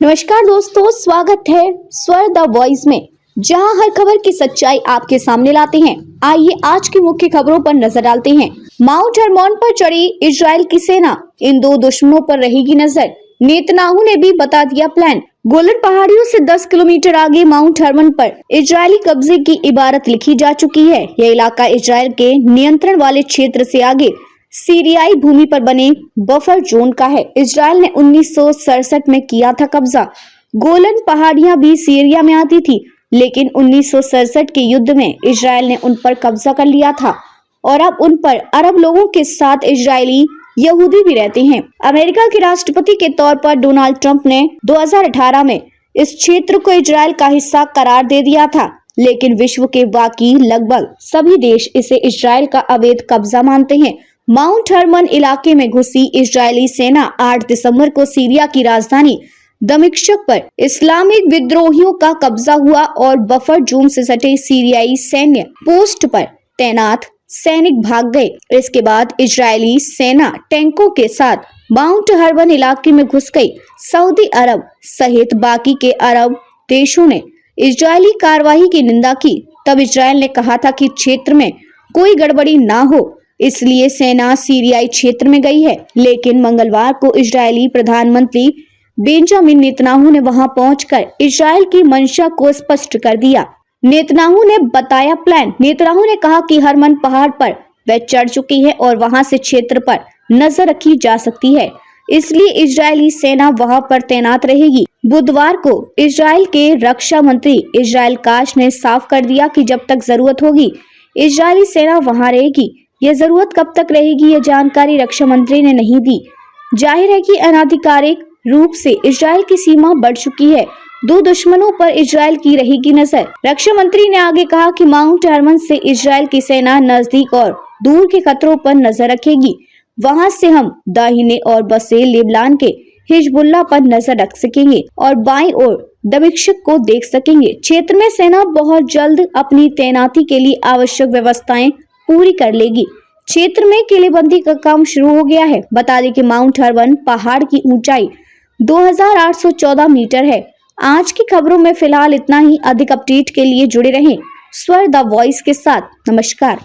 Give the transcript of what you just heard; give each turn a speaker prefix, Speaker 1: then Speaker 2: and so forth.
Speaker 1: नमस्कार दोस्तों, स्वागत है स्वर द वॉइस में, जहां हर खबर की सच्चाई आपके सामने लाते हैं। आइए आज की मुख्य खबरों पर नजर डालते हैं। माउंट हरमोन पर चढ़ी इजराइल की सेना, इन दो दुश्मनों पर रहेगी नजर। नेतन्याहू ने भी बता दिया प्लान। गोलन पहाड़ियों से 10 किलोमीटर आगे माउंट हरमोन पर इजरायली कब्जे की इबारत लिखी जा चुकी है। यह इलाका इजराइल के नियंत्रण वाले क्षेत्र से आगे सीरियाई भूमि पर बने बफर जोन का है। इजराइल ने 1967 में किया था कब्जा। गोलन पहाड़ियां भी सीरिया में आती थी, लेकिन 1967 के युद्ध में इजराइल ने उन पर कब्जा कर लिया था और अब उन पर अरब लोगों के साथ इजरायली यहूदी भी रहते हैं। अमेरिका के राष्ट्रपति के तौर पर डोनाल्ड ट्रंप ने 2018 में इस क्षेत्र को इजराइल का हिस्सा करार दे दिया था, लेकिन विश्व के बाकी लगभग सभी देश इसे इजराइल का अवैध कब्जा मानते हैं। माउंट हरमोन इलाके में घुसी इजरायली सेना 8 दिसंबर को सीरिया की राजधानी दमिश्क पर इस्लामिक विद्रोहियों का कब्जा हुआ और बफर जोन से सटे सीरियाई सैन्य पोस्ट पर तैनात सैनिक भाग गए। इसके बाद इजरायली सेना टैंकों के साथ माउंट हरमोन इलाके में घुस गई। सऊदी अरब सहित बाकी के अरब देशों ने इजरायली कार्रवाई की निंदा की। तब इजरायल ने कहा था कि क्षेत्र में कोई गड़बड़ी ना हो, इसलिए सेना सीरियाई क्षेत्र में गई है। लेकिन मंगलवार को इजरायली प्रधानमंत्री बेंजामिन नेतन्याहू ने वहां पहुंचकर इजरायल की मंशा को स्पष्ट कर दिया। नेतन्याहू ने बताया प्लान। नेतन्याहू ने कहा कि हरमोन पहाड़ पर वह चढ़ चुकी है और वहां से क्षेत्र पर नजर रखी जा सकती है, इसलिए इजरायली सेना वहां पर तैनात रहेगी। बुधवार को इजरायल के रक्षा मंत्री इजराइल काश ने साफ कर दिया कि जब तक जरूरत होगी इजरायली सेना वहां रहेगी। यह जरूरत कब तक रहेगी, यह जानकारी रक्षा मंत्री ने नहीं दी। जाहिर है कि अनाधिकारिक रूप से इजरायल की सीमा बढ़ चुकी है। दो दुश्मनों पर इजरायल की रहेगी नजर। रक्षा मंत्री ने आगे कहा कि माउंट हरमोन से इजरायल की सेना नजदीक और दूर के खतरों पर नजर रखेगी। वहां से हम दाहिने और बसे लेबनान के हिजबुल्लाह पर नजर रख सकेंगे और बाईं ओर दमिश्क को देख सकेंगे। क्षेत्र में सेना बहुत जल्द अपनी तैनाती के लिए आवश्यक व्यवस्थाएं पूरी कर लेगी। क्षेत्र में किलेबंदी का काम शुरू हो गया है। बता दें कि माउंट हरमोन पहाड़ की ऊंचाई 2814 मीटर है। आज की खबरों में फिलहाल इतना ही। अधिक अपडेट के लिए जुड़े रहें स्वर द वॉइस के साथ। नमस्कार।